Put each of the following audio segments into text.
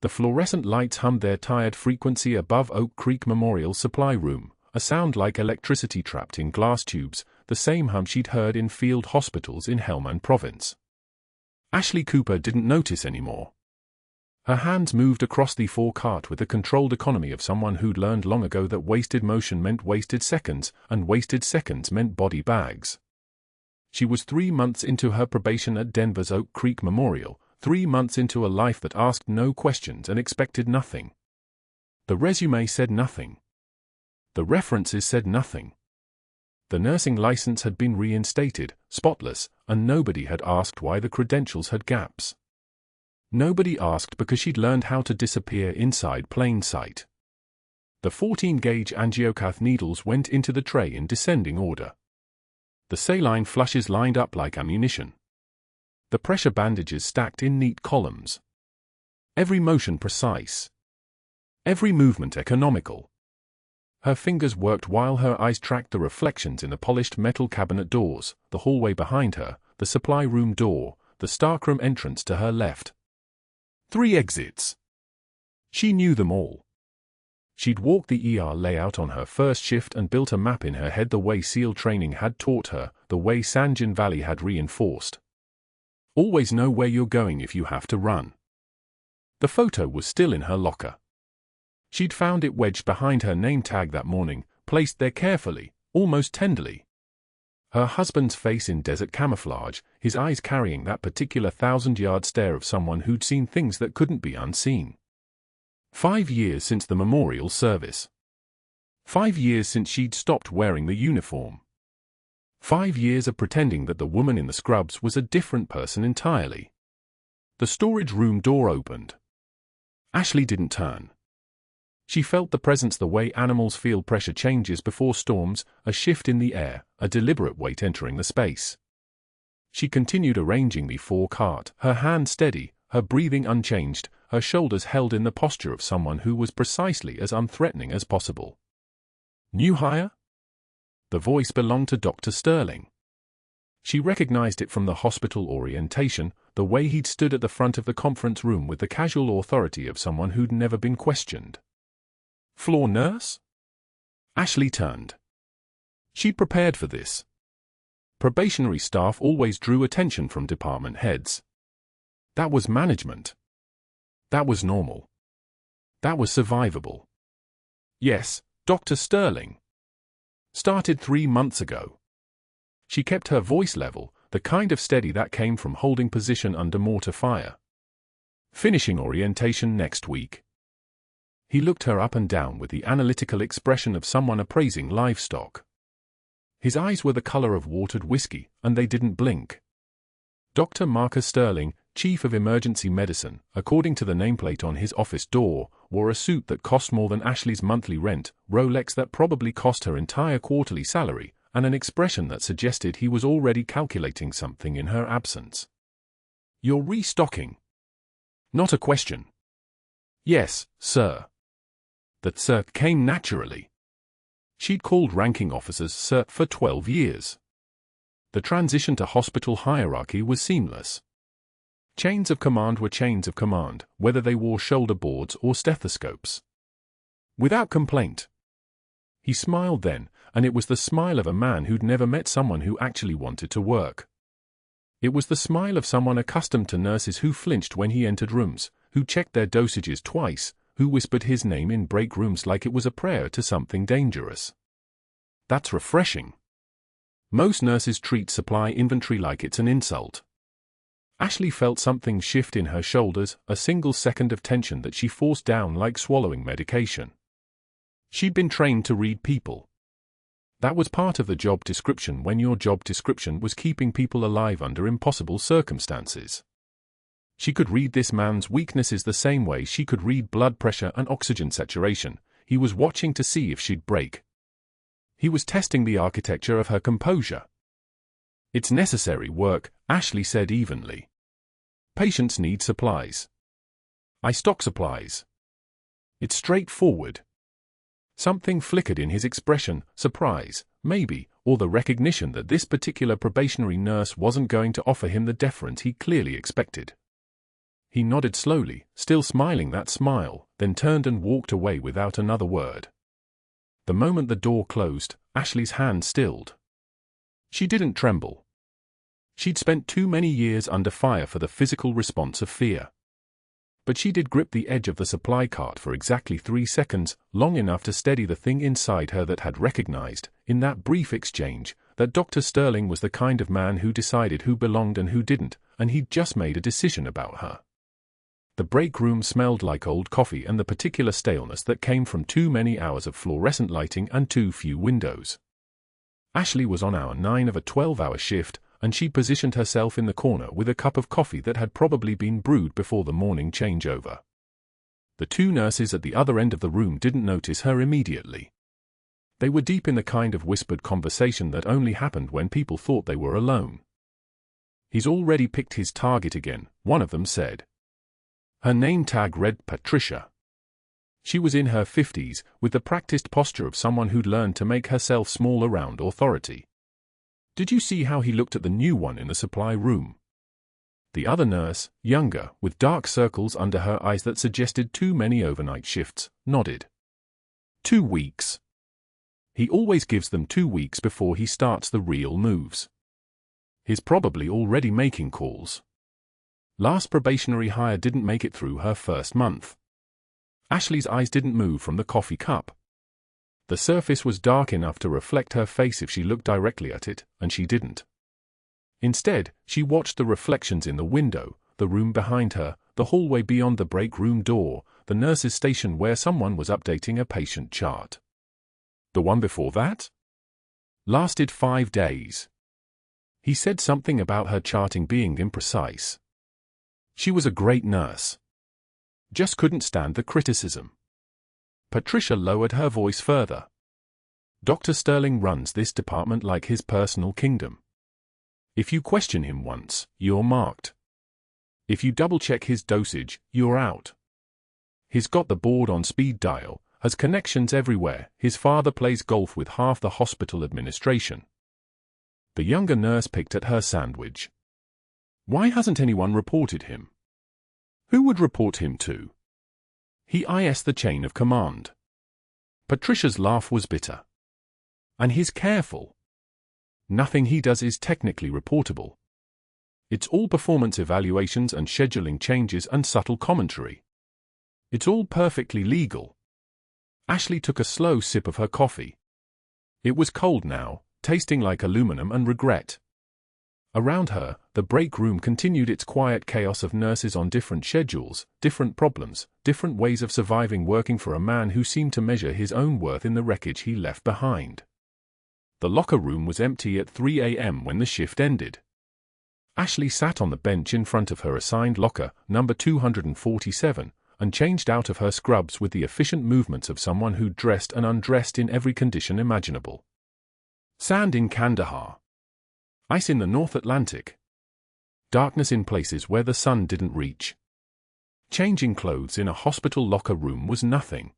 The fluorescent lights hummed their tired frequency above Oak Creek Memorial Supply Room, a sound like electricity trapped in glass tubes, the same hum she'd heard in field hospitals in Helmand Province. Ashley Cooper didn't notice anymore. Her hands moved across the forecart with the controlled economy of someone who'd learned long ago that wasted motion meant wasted seconds, and wasted seconds meant body bags. She was 3 months into her probation at Denver's Oak Creek Memorial, 3 months into a life that asked no questions and expected nothing. The resume said nothing. The references said nothing. The nursing license had been reinstated, spotless, and nobody had asked why the credentials had gaps. Nobody asked because she'd learned how to disappear inside plain sight. The 14-gauge angiocath needles went into the tray in descending order. The saline flushes lined up like ammunition. The pressure bandages stacked in neat columns. Every motion precise. Every movement economical. Her fingers worked while her eyes tracked the reflections in the polished metal cabinet doors, the hallway behind her, the supply room door, the stockroom entrance to her left. 3 exits. She knew them all. She'd walked the ER layout on her first shift and built a map in her head the way SEAL training had taught her, the way Sanjin Valley had reinforced. Always know where you're going if you have to run. The photo was still in her locker. She'd found it wedged behind her name tag that morning, placed there carefully, almost tenderly. Her husband's face in desert camouflage, his eyes carrying that particular 1,000-yard stare of someone who'd seen things that couldn't be unseen. 5 years since the memorial service. 5 years since she'd stopped wearing the uniform. 5 years of pretending that the woman in the scrubs was a different person entirely. The storage room door opened. Ashley didn't turn. She felt the presence the way animals feel pressure changes before storms, a shift in the air, a deliberate weight entering the space. She continued arranging the forecart, her hand steady, her breathing unchanged, her shoulders held in the posture of someone who was precisely as unthreatening as possible. New hire? The voice belonged to Dr. Sterling. She recognized it from the hospital orientation, the way he'd stood at the front of the conference room with the casual authority of someone who'd never been questioned. Floor nurse? Ashley turned. She'd prepared for this. Probationary staff always drew attention from department heads. That was management. That was normal. That was survivable. Yes, Dr. Sterling. Started 3 months ago. She kept her voice level, the kind of steady that came from holding position under mortar fire. Finishing orientation next week. He looked her up and down with the analytical expression of someone appraising livestock. His eyes were the color of watered whiskey, and they didn't blink. Dr. Marcus Sterling, Chief of Emergency Medicine, according to the nameplate on his office door, wore a suit that cost more than Ashley's monthly rent, Rolex that probably cost her entire quarterly salary, and an expression that suggested he was already calculating something in her absence. You're restocking. Not a question. Yes, sir. That sir came naturally. She'd called ranking officers sir for 12 years. The transition to hospital hierarchy was seamless. Chains of command were chains of command, whether they wore shoulder boards or stethoscopes. Without complaint. He smiled then, and it was the smile of a man who'd never met someone who actually wanted to work. It was the smile of someone accustomed to nurses who flinched when he entered rooms, who checked their dosages twice, who whispered his name in break rooms like it was a prayer to something dangerous. That's refreshing. Most nurses treat supply inventory like it's an insult. Ashley felt something shift in her shoulders, a single second of tension that she forced down like swallowing medication. She'd been trained to read people. That was part of the job description when your job description was keeping people alive under impossible circumstances. She could read this man's weaknesses the same way she could read blood pressure and oxygen saturation. He was watching to see if she'd break. He was testing the architecture of her composure. It's necessary work, Ashley said evenly. Patients need supplies. I stock supplies. It's straightforward. Something flickered in his expression, surprise, maybe, or the recognition that this particular probationary nurse wasn't going to offer him the deference he clearly expected. He nodded slowly, still smiling that smile, then turned and walked away without another word. The moment the door closed, Ashley's hand stilled. She didn't tremble. She'd spent too many years under fire for the physical response of fear. But she did grip the edge of the supply cart for exactly 3 seconds, long enough to steady the thing inside her that had recognized, in that brief exchange, that Dr. Sterling was the kind of man who decided who belonged and who didn't, and he'd just made a decision about her. The break room smelled like old coffee and the particular staleness that came from too many hours of fluorescent lighting and too few windows. Ashley was on hour 9 of a 12-hour shift, and she'd positioned herself in the corner with a cup of coffee that had probably been brewed before the morning changeover. The 2 nurses at the other end of the room didn't notice her immediately. They were deep in the kind of whispered conversation that only happened when people thought they were alone. "He's already picked his target again," one of them said. Her name tag read Patricia. She was in her 50s, with the practiced posture of someone who'd learned to make herself small around authority. "Did you see how he looked at the new one in the supply room?" The other nurse, younger, with dark circles under her eyes that suggested too many overnight shifts, nodded. 2 weeks. He always gives them 2 weeks before he starts the real moves. He's probably already making calls. Last probationary hire didn't make it through her first month. Ashley's eyes didn't move from the coffee cup. The surface was dark enough to reflect her face if she looked directly at it, and she didn't. Instead, she watched the reflections in the window, the room behind her, the hallway beyond the break room door, the nurse's station where someone was updating a patient chart. The one before that? Lasted 5 days. He said something about her charting being imprecise. She was a great nurse. Just couldn't stand the criticism. Patricia lowered her voice further. "Dr. Sterling runs this department like his personal kingdom. If you question him once, you're marked. If you double-check his dosage, you're out. He's got the board on speed dial, has connections everywhere. His father plays golf with half the hospital administration." The younger nurse picked at her sandwich. "Why hasn't anyone reported him?" "Who would report him to?" "He is the chain of command." Patricia's laugh was bitter. "And he's careful. Nothing he does is technically reportable. It's all performance evaluations and scheduling changes and subtle commentary. It's all perfectly legal." Ashley took a slow sip of her coffee. It was cold now, tasting like aluminum and regret. Around her, the break room continued its quiet chaos of nurses on different schedules, different problems, different ways of surviving working for a man who seemed to measure his own worth in the wreckage he left behind. The locker room was empty at 3 a.m. when the shift ended. Ashley sat on the bench in front of her assigned locker, number 247, and changed out of her scrubs with the efficient movements of someone who dressed and undressed in every condition imaginable. Sand in Kandahar. Ice in the North Atlantic. Darkness in places where the sun didn't reach. Changing clothes in a hospital locker room was nothing.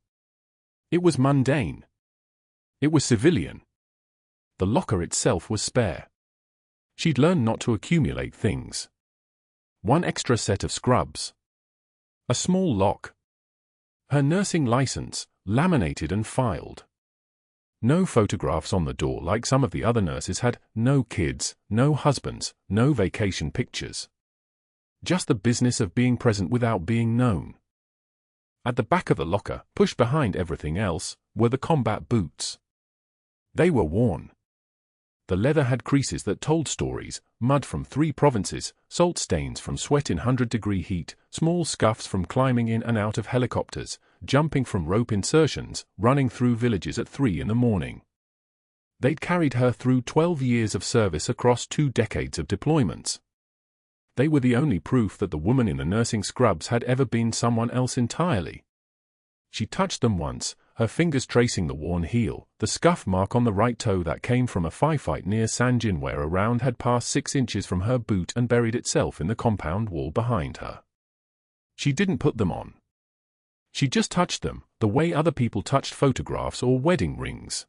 It was mundane. It was civilian. The locker itself was spare. She'd learned not to accumulate things. 1 extra set of scrubs. A small lock. Her nursing license, laminated and filed. No photographs on the door like some of the other nurses had, no kids, no husbands, no vacation pictures. Just the business of being present without being known. At the back of the locker, pushed behind everything else, were the combat boots. They were worn. The leather had creases that told stories, mud from 3 provinces, salt stains from sweat in 100-degree heat, small scuffs from climbing in and out of helicopters, jumping from rope insertions, running through villages at 3 in the morning. They'd carried her through 12 years of service across 2 decades of deployments. They were the only proof that the woman in the nursing scrubs had ever been someone else entirely. She touched them once, her fingers tracing the worn heel, the scuff mark on the right toe that came from a firefight near Sanjin where a round had passed 6 inches from her boot and buried itself in the compound wall behind her. She didn't put them on. She just touched them, the way other people touched photographs or wedding rings.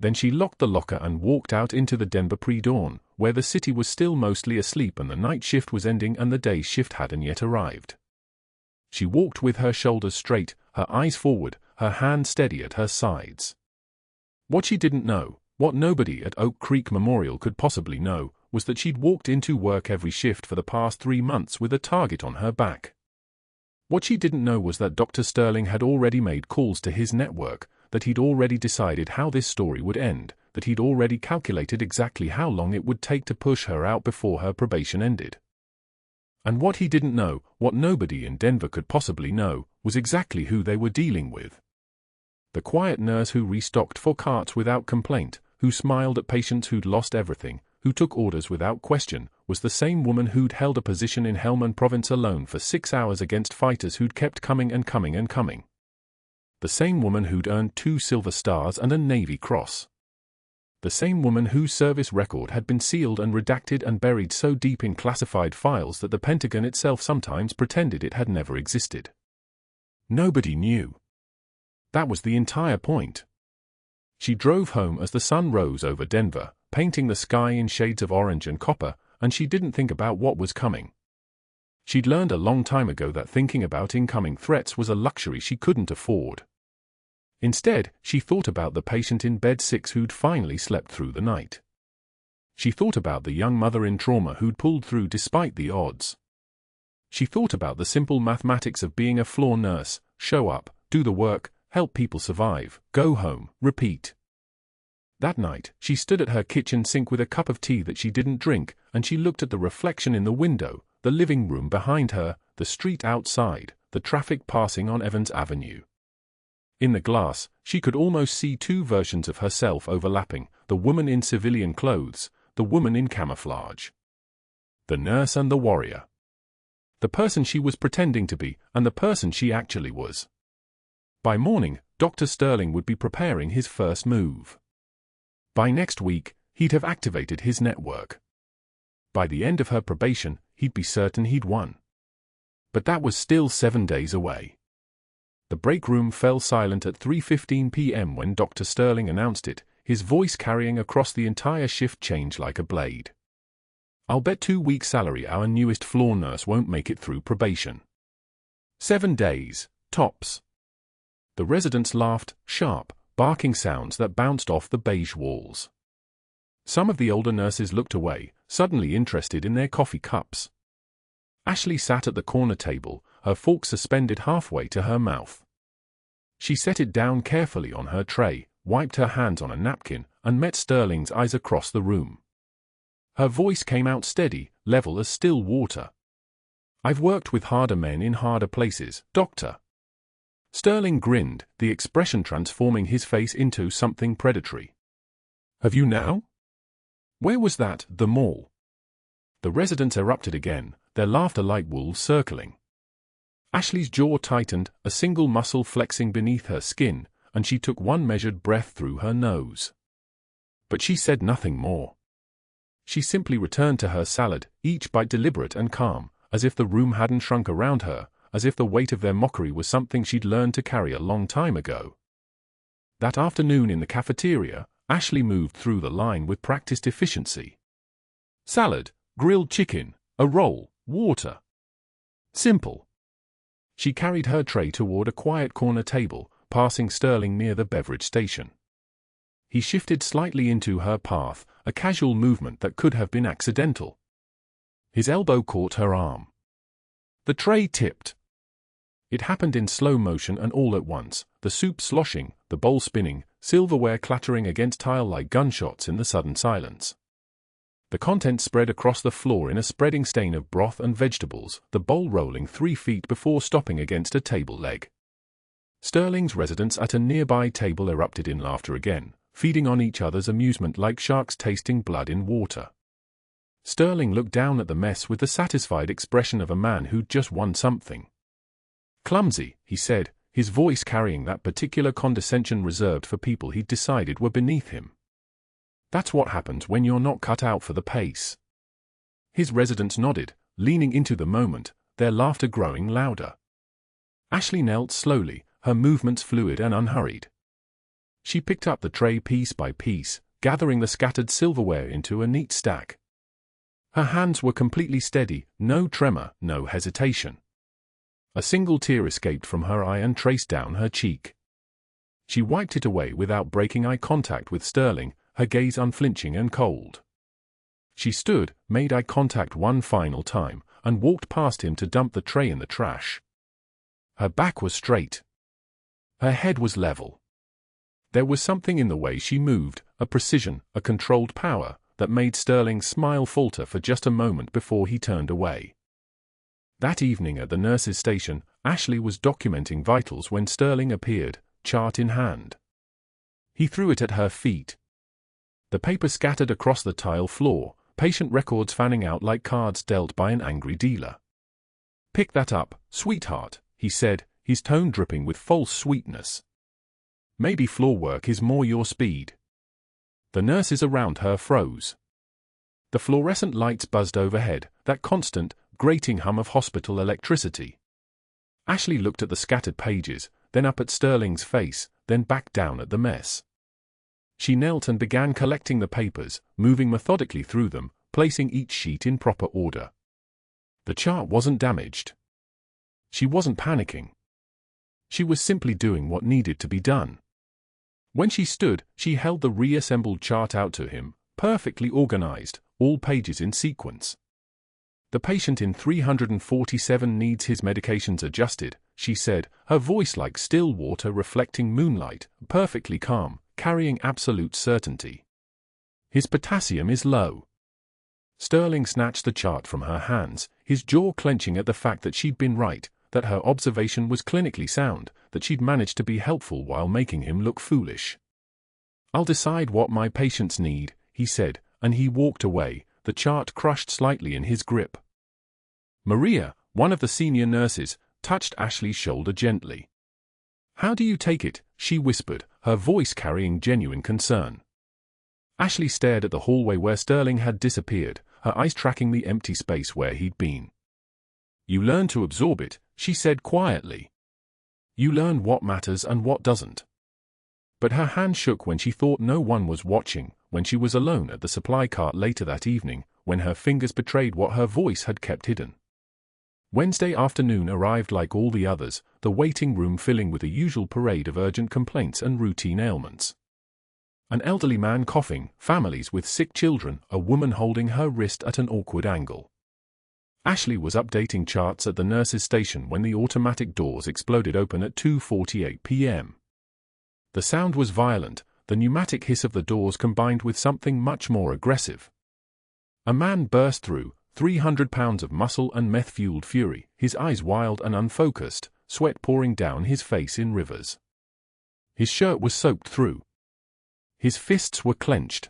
Then she locked the locker and walked out into the Denver pre-dawn, where the city was still mostly asleep and the night shift was ending and the day shift hadn't yet arrived. She walked with her shoulders straight, her eyes forward, her hands steady at her sides. What she didn't know, what nobody at Oak Creek Memorial could possibly know, was that she'd walked into work every shift for the past 3 months with a target on her back. What she didn't know was that Dr. Sterling had already made calls to his network, that he'd already decided how this story would end, that he'd already calculated exactly how long it would take to push her out before her probation ended. And what he didn't know, what nobody in Denver could possibly know, was exactly who they were dealing with. The quiet nurse who restocked 4 carts without complaint, who smiled at patients who'd lost everything, who took orders without question, was the same woman who'd held a position in Helmand Province alone for 6 hours against fighters who'd kept coming and coming and coming. The same woman who'd earned 2 Silver Stars and a Navy Cross. The same woman whose service record had been sealed and redacted and buried so deep in classified files that the Pentagon itself sometimes pretended it had never existed. Nobody knew. That was the entire point. She drove home as the sun rose over Denver, painting the sky in shades of orange and copper, and she didn't think about what was coming. She'd learned a long time ago that thinking about incoming threats was a luxury she couldn't afford. Instead, she thought about the patient in bed 6 who'd finally slept through the night. She thought about the young mother in trauma who'd pulled through despite the odds. She thought about the simple mathematics of being a floor nurse: show up, do the work, help people survive, go home, repeat. That night, she stood at her kitchen sink with a cup of tea that she didn't drink, and she looked at the reflection in the window, the living room behind her, the street outside, the traffic passing on Evans Avenue. In the glass, she could almost see 2 versions of herself overlapping: the woman in civilian clothes, the woman in camouflage. The nurse and the warrior. The person she was pretending to be, and the person she actually was. By morning, Dr. Sterling would be preparing his first move. By next week, he'd have activated his network. By the end of her probation, he'd be certain he'd won. But that was still 7 days away. The break room fell silent at 3:15 p.m. when Dr. Sterling announced it, his voice carrying across the entire shift change like a blade. "I'll bet 2 weeks' salary our newest floor nurse won't make it through probation. 7 days, tops." The residents laughed, sharp, barking sounds that bounced off the beige walls. Some of the older nurses looked away, suddenly interested in their coffee cups. Ashley sat at the corner table, her fork suspended halfway to her mouth. She set it down carefully on her tray, wiped her hands on a napkin, and met Sterling's eyes across the room. Her voice came out steady, level as still water. "I've worked with harder men in harder places, Doctor." Sterling grinned, the expression transforming his face into something predatory. "Have you now?" "Where was that, the mall?" The residents erupted again, their laughter like wolves circling. Ashley's jaw tightened, a single muscle flexing beneath her skin, and she took one measured breath through her nose. But she said nothing more. She simply returned to her salad, each bite deliberate and calm, as if the room hadn't shrunk around her, as if the weight of their mockery was something she'd learned to carry a long time ago. That afternoon in the cafeteria, Ashley moved through the line with practiced efficiency. Salad, grilled chicken, a roll, water. Simple. She carried her tray toward a quiet corner table, passing Sterling near the beverage station. He shifted slightly into her path, a casual movement that could have been accidental. His elbow caught her arm. The tray tipped. It happened in slow motion and all at once, the soup sloshing, the bowl spinning, silverware clattering against tile like gunshots in the sudden silence. The contents spread across the floor in a spreading stain of broth and vegetables, the bowl rolling 3 feet before stopping against a table leg. Sterling's residents at a nearby table erupted in laughter again, feeding on each other's amusement like sharks tasting blood in water. Sterling looked down at the mess with the satisfied expression of a man who'd just won something. "Clumsy," he said, his voice carrying that particular condescension reserved for people he'd decided were beneath him. "That's what happens when you're not cut out for the pace." His residents nodded, leaning into the moment, their laughter growing louder. Ashley knelt slowly, her movements fluid and unhurried. She picked up the tray piece by piece, gathering the scattered silverware into a neat stack. Her hands were completely steady, no tremor, no hesitation. A single tear escaped from her eye and traced down her cheek. She wiped it away without breaking eye contact with Sterling, her gaze unflinching and cold. She stood, made eye contact one final time, and walked past him to dump the tray in the trash. Her back was straight. Her head was level. There was something in the way she moved, a precision, a controlled power, that made Sterling's smile falter for just a moment before he turned away. That evening at the nurse's station, Ashley was documenting vitals when Sterling appeared, chart in hand. He threw it at her feet. The paper scattered across the tile floor, patient records fanning out like cards dealt by an angry dealer. "Pick that up, sweetheart," he said, his tone dripping with false sweetness. "Maybe floor work is more your speed." The nurses around her froze. The fluorescent lights buzzed overhead, that constant, grating hum of hospital electricity. Ashley looked at the scattered pages, then up at Sterling's face, then back down at the mess. She knelt and began collecting the papers, moving methodically through them, placing each sheet in proper order. The chart wasn't damaged. She wasn't panicking. She was simply doing what needed to be done. When she stood, she held the reassembled chart out to him, perfectly organized, all pages in sequence. "The patient in 347 needs his medications adjusted," she said, her voice like still water reflecting moonlight, perfectly calm, carrying absolute certainty. "His potassium is low." Sterling snatched the chart from her hands, his jaw clenching at the fact that she'd been right, that her observation was clinically sound, that she'd managed to be helpful while making him look foolish. "I'll decide what my patients need," he said, and he walked away, the chart crushed slightly in his grip. Maria, one of the senior nurses, touched Ashley's shoulder gently. "How do you take it?" she whispered, her voice carrying genuine concern. Ashley stared at the hallway where Sterling had disappeared, her eyes tracking the empty space where he'd been. "You learn to absorb it," she said quietly. "You learn what matters and what doesn't." But her hand shook when she thought no one was watching, when she was alone at the supply cart later that evening, when her fingers betrayed what her voice had kept hidden. Wednesday afternoon arrived like all the others, the waiting room filling with the usual parade of urgent complaints and routine ailments. An elderly man coughing, families with sick children, a woman holding her wrist at an awkward angle. Ashley was updating charts at the nurse's station when the automatic doors exploded open at 2:48 p.m. The sound was violent, the pneumatic hiss of the doors combined with something much more aggressive. A man burst through, 300 pounds of muscle and meth-fueled fury, his eyes wild and unfocused, sweat pouring down his face in rivers. His shirt was soaked through. His fists were clenched.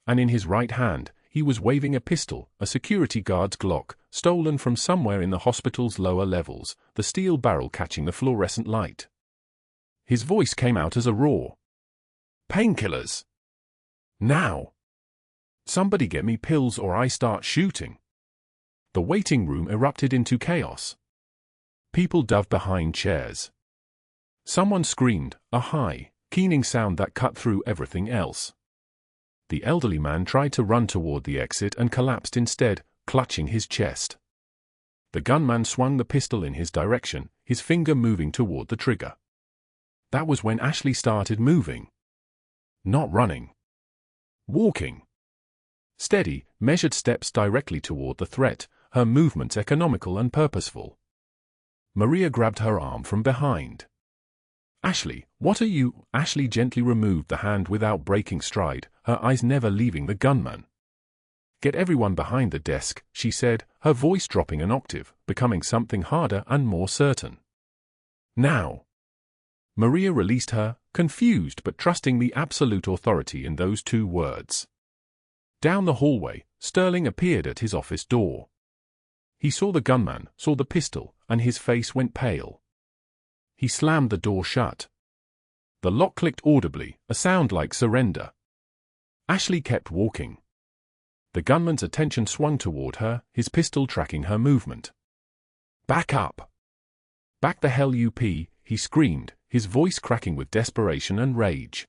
And in his right hand, he was waving a pistol, a security guard's Glock, stolen from somewhere in the hospital's lower levels, the steel barrel catching the fluorescent light. His voice came out as a roar. "Painkillers! Now! Somebody get me pills or I start shooting." The waiting room erupted into chaos. People dove behind chairs. Someone screamed, a high, keening sound that cut through everything else. The elderly man tried to run toward the exit and collapsed instead, clutching his chest. The gunman swung the pistol in his direction, his finger moving toward the trigger. That was when Ashley started moving. Not running. Walking. Steady, measured steps directly toward the threat, her movements economical and purposeful. Maria grabbed her arm from behind. "Ashley, what are you?" Ashley gently removed the hand without breaking stride, her eyes never leaving the gunman. "Get everyone behind the desk," she said, her voice dropping an octave, becoming something harder and more certain. "Now." Maria released her, confused but trusting the absolute authority in those two words. Down the hallway, Sterling appeared at his office door. He saw the gunman, saw the pistol, and his face went pale. He slammed the door shut. The lock clicked audibly, a sound like surrender. Ashley kept walking. The gunman's attention swung toward her, his pistol tracking her movement. "Back up! Back the hell up!" he screamed, his voice cracking with desperation and rage.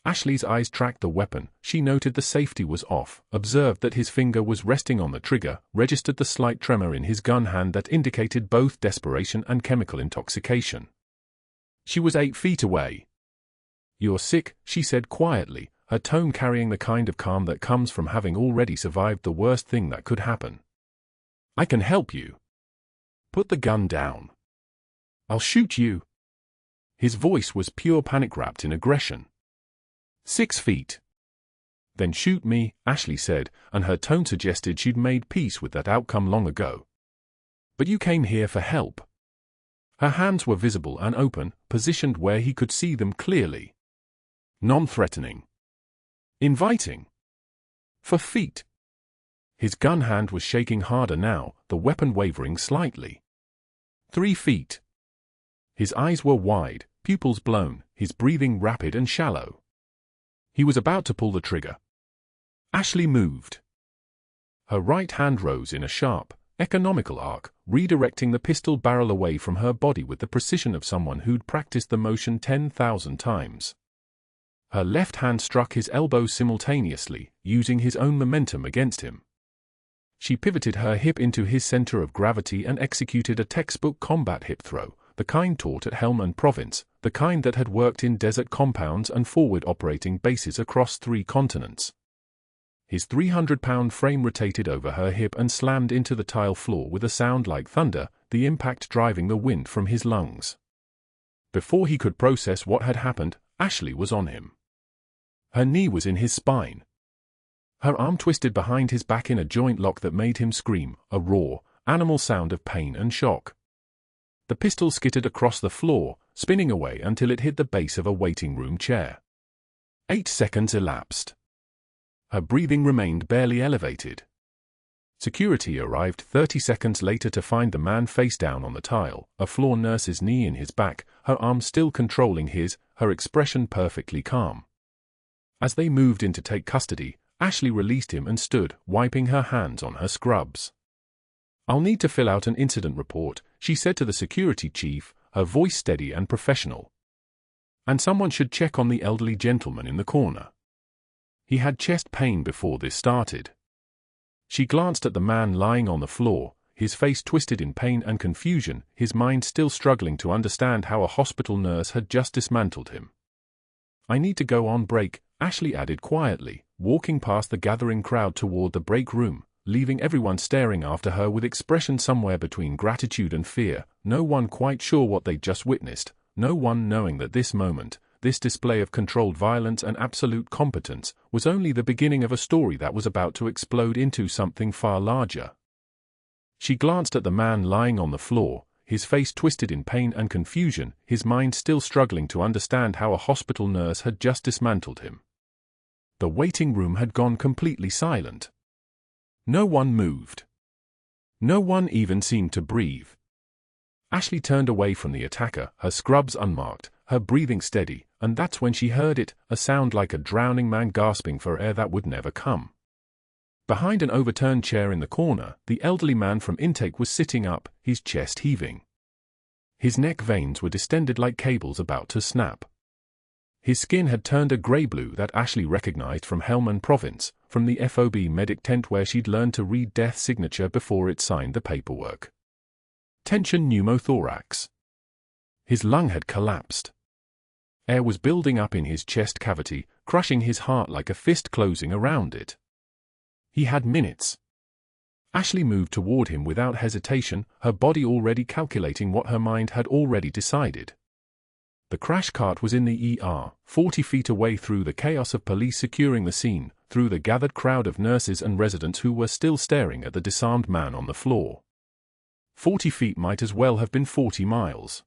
Ashley's eyes tracked the weapon. She noted the safety was off, observed that his finger was resting on the trigger, registered the slight tremor in his gun hand that indicated both desperation and chemical intoxication. She was 8 feet away. "You're sick," she said quietly, her tone carrying the kind of calm that comes from having already survived the worst thing that could happen. "I can help you. Put the gun down. I'll shoot you." His voice was pure panic wrapped in aggression. 6 feet. "Then shoot me," Ashley said, and her tone suggested she'd made peace with that outcome long ago. "But you came here for help." Her hands were visible and open, positioned where he could see them clearly. Non-threatening. Inviting. For feet. His gun hand was shaking harder now, the weapon wavering slightly. 3 feet. His eyes were wide, pupils blown, his breathing rapid and shallow. He was about to pull the trigger. Ashley moved. Her right hand rose in a sharp, economical arc, redirecting the pistol barrel away from her body with the precision of someone who'd practiced the motion 10,000 times. Her left hand struck his elbow simultaneously, using his own momentum against him. She pivoted her hip into his center of gravity and executed a textbook combat hip throw, the kind taught at Helmand Province, the kind that had worked in desert compounds and forward operating bases across 3 continents. His 300-pound frame rotated over her hip and slammed into the tile floor with a sound like thunder, the impact driving the wind from his lungs. Before he could process what had happened, Ashley was on him. Her knee was in his spine. Her arm twisted behind his back in a joint lock that made him scream, a raw, animal sound of pain and shock. The pistol skittered across the floor, spinning away until it hit the base of a waiting room chair. 8 seconds elapsed. Her breathing remained barely elevated. Security arrived 30 seconds later to find the man face down on the tile, a floor nurse's knee in his back, her arm still controlling his, her expression perfectly calm. As they moved in to take custody, Ashley released him and stood, wiping her hands on her scrubs. "I'll need to fill out an incident report," she said to the security chief, her voice steady and professional. "And someone should check on the elderly gentleman in the corner. He had chest pain before this started." She glanced at the man lying on the floor, his face twisted in pain and confusion, his mind still struggling to understand how a hospital nurse had just dismantled him. "I need to go on break," Ashley added quietly, walking past the gathering crowd toward the break room, leaving everyone staring after her with expression somewhere between gratitude and fear, no one quite sure what they'd just witnessed, no one knowing that this moment, this display of controlled violence and absolute competence, was only the beginning of a story that was about to explode into something far larger. She glanced at the man lying on the floor, his face twisted in pain and confusion, his mind still struggling to understand how a hospital nurse had just dismantled him. The waiting room had gone completely silent. No one moved. No one even seemed to breathe. Ashley turned away from the attacker, her scrubs unmarked, her breathing steady, and that's when she heard it, a sound like a drowning man gasping for air that would never come. Behind an overturned chair in the corner, the elderly man from intake was sitting up, his chest heaving. His neck veins were distended like cables about to snap. His skin had turned a grey-blue that Ashley recognized from Helmand Province, from the FOB medic tent where she'd learned to read death signature before it signed the paperwork. Tension pneumothorax. His lung had collapsed. Air was building up in his chest cavity, crushing his heart like a fist closing around it. He had minutes. Ashley moved toward him without hesitation, her body already calculating what her mind had already decided. The crash cart was in the ER, 40 feet away through the chaos of police securing the scene, through the gathered crowd of nurses and residents who were still staring at the disarmed man on the floor. 40 feet might as well have been 40 miles.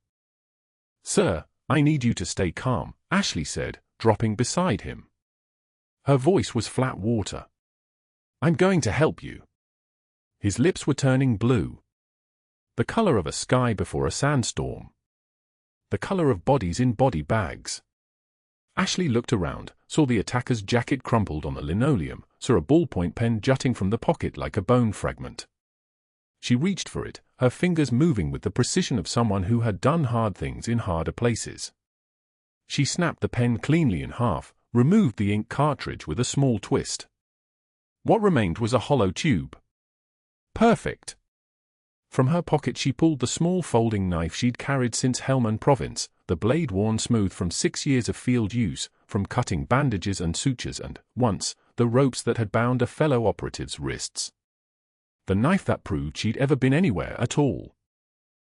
"Sir, I need you to stay calm," Ashley said, dropping beside him. Her voice was flat water. "I'm going to help you." His lips were turning blue. The color of a sky before a sandstorm. The color of bodies in body bags. Ashley looked around, saw the attacker's jacket crumpled on the linoleum, saw a ballpoint pen jutting from the pocket like a bone fragment. She reached for it, her fingers moving with the precision of someone who had done hard things in harder places. She snapped the pen cleanly in half, removed the ink cartridge with a small twist. What remained was a hollow tube. Perfect. From her pocket she pulled the small folding knife she'd carried since Helmand Province, the blade worn smooth from 6 years of field use, from cutting bandages and sutures and, once, the ropes that had bound a fellow operative's wrists. The knife that proved she'd ever been anywhere at all.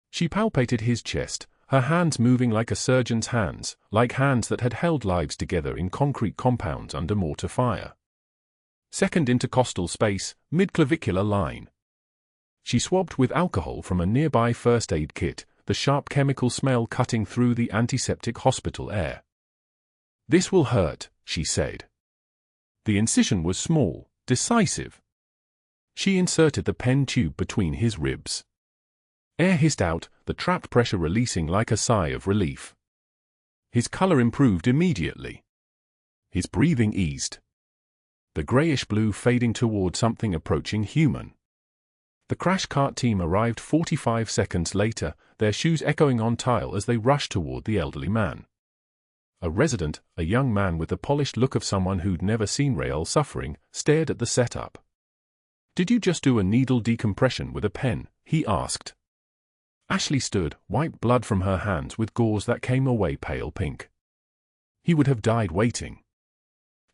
She palpated his chest, her hands moving like a surgeon's hands, like hands that had held lives together in concrete compounds under mortar fire. Second intercostal space, mid-clavicular line. She swabbed with alcohol from a nearby first aid kit, the sharp chemical smell cutting through the antiseptic hospital air. "This will hurt," she said. The incision was small, decisive. She inserted the pen tube between his ribs. Air hissed out, the trapped pressure releasing like a sigh of relief. His color improved immediately. His breathing eased. The grayish blue fading toward something approaching human. The crash cart team arrived 45 seconds later, their shoes echoing on tile as they rushed toward the elderly man. A resident, a young man with the polished look of someone who'd never seen real suffering, stared at the setup. "Did you just do a needle decompression with a pen?" he asked. Ashley stood, wiped blood from her hands with gauze that came away pale pink. He would have died waiting.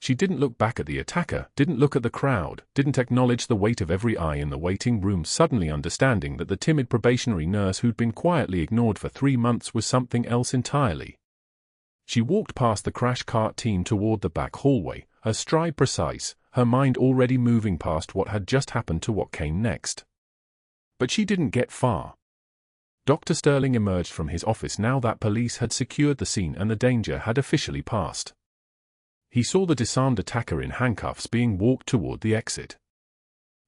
She didn't look back at the attacker, didn't look at the crowd, didn't acknowledge the weight of every eye in the waiting room, suddenly understanding that the timid probationary nurse who'd been quietly ignored for 3 months was something else entirely. She walked past the crash cart team toward the back hallway, her stride precise, her mind already moving past what had just happened to what came next. But she didn't get far. Dr. Sterling emerged from his office now that police had secured the scene and the danger had officially passed. He saw the disarmed attacker in handcuffs being walked toward the exit.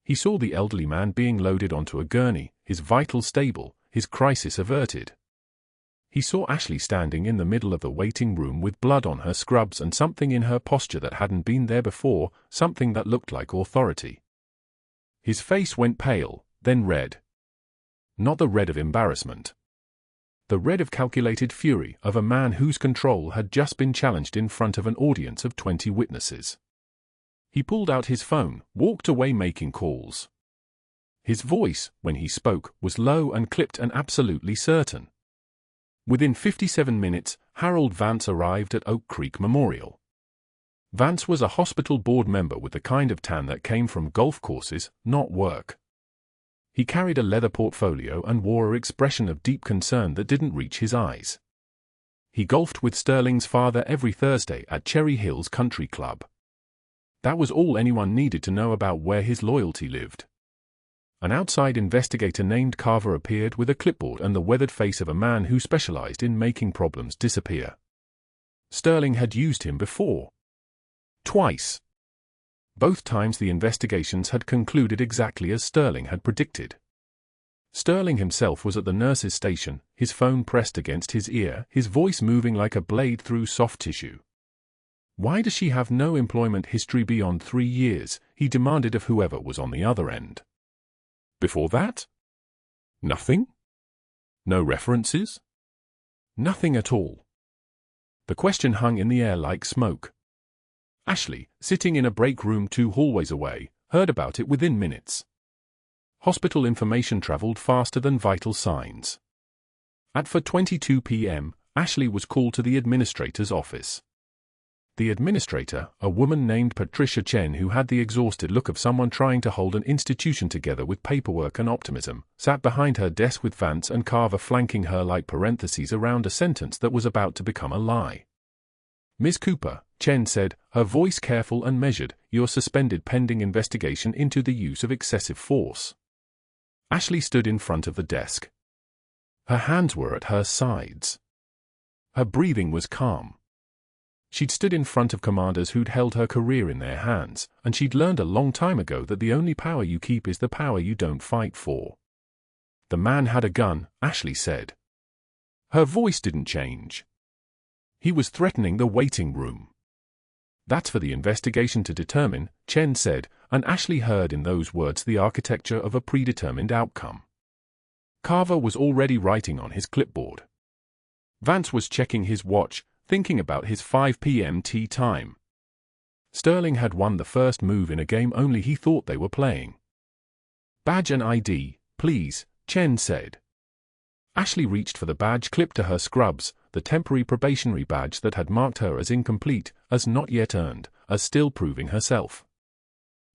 He saw the elderly man being loaded onto a gurney, his vitals stable, his crisis averted. He saw Ashley standing in the middle of the waiting room with blood on her scrubs and something in her posture that hadn't been there before, something that looked like authority. His face went pale, then red. Not the red of embarrassment. The red of calculated fury of a man whose control had just been challenged in front of an audience of 20 witnesses. He pulled out his phone, walked away making calls. His voice, when he spoke, was low and clipped and absolutely certain. Within 57 minutes, Harold Vance arrived at Oak Creek Memorial. Vance was a hospital board member with the kind of tan that came from golf courses, not work. He carried a leather portfolio and wore an expression of deep concern that didn't reach his eyes. He golfed with Sterling's father every Thursday at Cherry Hills Country Club. That was all anyone needed to know about where his loyalty lived. An outside investigator named Carver appeared with a clipboard and the weathered face of a man who specialized in making problems disappear. Sterling had used him before. Twice. Both times the investigations had concluded exactly as Sterling had predicted. Sterling himself was at the nurse's station, his phone pressed against his ear, his voice moving like a blade through soft tissue. "Why does she have no employment history beyond 3 years?" he demanded of whoever was on the other end. Before that? Nothing? No references? Nothing at all. The question hung in the air like smoke. Ashley, sitting in a break room 2 hallways away, heard about it within minutes. Hospital information traveled faster than vital signs. At 4:22 p.m., Ashley was called to the administrator's office. The administrator, a woman named Patricia Chen who had the exhausted look of someone trying to hold an institution together with paperwork and optimism, sat behind her desk with Vance and Carver flanking her like parentheses around a sentence that was about to become a lie. "Ms. Cooper," Chen said, her voice careful and measured, "you're suspended pending investigation into the use of excessive force." Ashley stood in front of the desk. Her hands were at her sides. Her breathing was calm. She'd stood in front of commanders who'd held her career in their hands, and she'd learned a long time ago that the only power you keep is the power you don't fight for. "The man had a gun," Ashley said. Her voice didn't change. "He was threatening the waiting room." "That's for the investigation to determine," Chen said, and Ashley heard in those words the architecture of a predetermined outcome. Carver was already writing on his clipboard. Vance was checking his watch, thinking about his 5 p.m. tea time. Sterling had won the first move in a game only he thought they were playing. "Badge and ID, please," Chen said. Ashley reached for the badge clipped to her scrubs, the temporary probationary badge that had marked her as incomplete, as not yet earned, as still proving herself.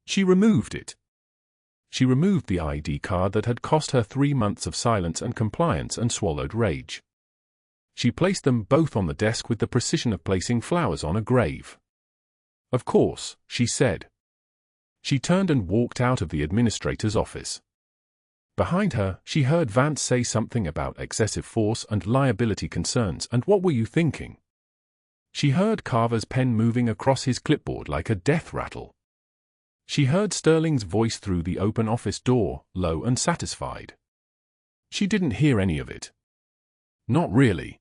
She removed it. She removed the ID card that had cost her 3 months of silence and compliance and swallowed rage. She placed them both on the desk with the precision of placing flowers on a grave. "Of course," she said. She turned and walked out of the administrator's office. Behind her, she heard Vance say something about excessive force and liability concerns, and what were you thinking? She heard Carver's pen moving across his clipboard like a death rattle. She heard Sterling's voice through the open office door, low and satisfied. She didn't hear any of it. Not really.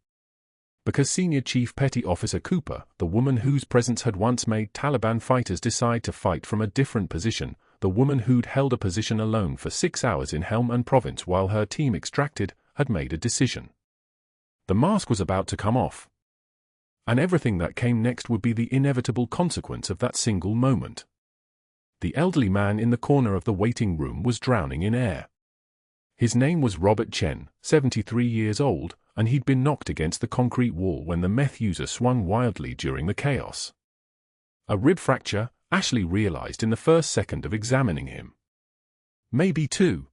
Because Senior Chief Petty Officer Cooper, the woman whose presence had once made Taliban fighters decide to fight from a different position, the woman who'd held a position alone for 6 hours in Helmand Province while her team extracted, had made a decision. The mask was about to come off. And everything that came next would be the inevitable consequence of that single moment. The elderly man in the corner of the waiting room was drowning in air. His name was Robert Chen, 73 years old, and he'd been knocked against the concrete wall when the meth user swung wildly during the chaos. A rib fracture, Ashley realized in the first second of examining him. Maybe 2.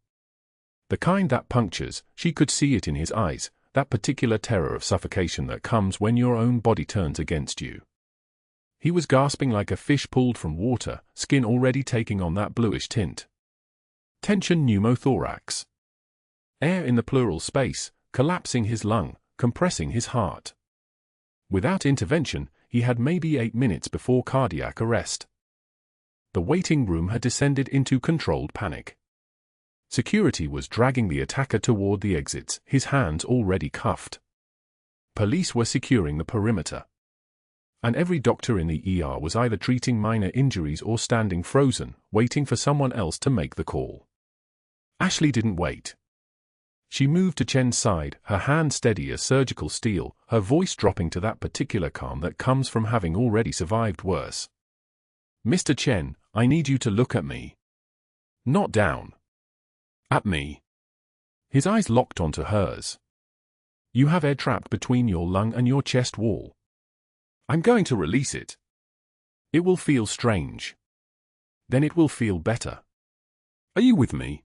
The kind that punctures, she could see it in his eyes, that particular terror of suffocation that comes when your own body turns against you. He was gasping like a fish pulled from water, skin already taking on that bluish tint. Tension pneumothorax. Air in the pleural space, collapsing his lung, compressing his heart. Without intervention, he had maybe 8 minutes before cardiac arrest. The waiting room had descended into controlled panic. Security was dragging the attacker toward the exits, his hands already cuffed. Police were securing the perimeter. And every doctor in the ER was either treating minor injuries or standing frozen, waiting for someone else to make the call. Ashley didn't wait. She moved to Chen's side, her hand steady as surgical steel, her voice dropping to that particular calm that comes from having already survived worse. "Mr. Chen, I need you to look at me." Not down. At me. His eyes locked onto hers. "You have air trapped between your lung and your chest wall. I'm going to release it. It will feel strange. Then it will feel better. Are you with me?"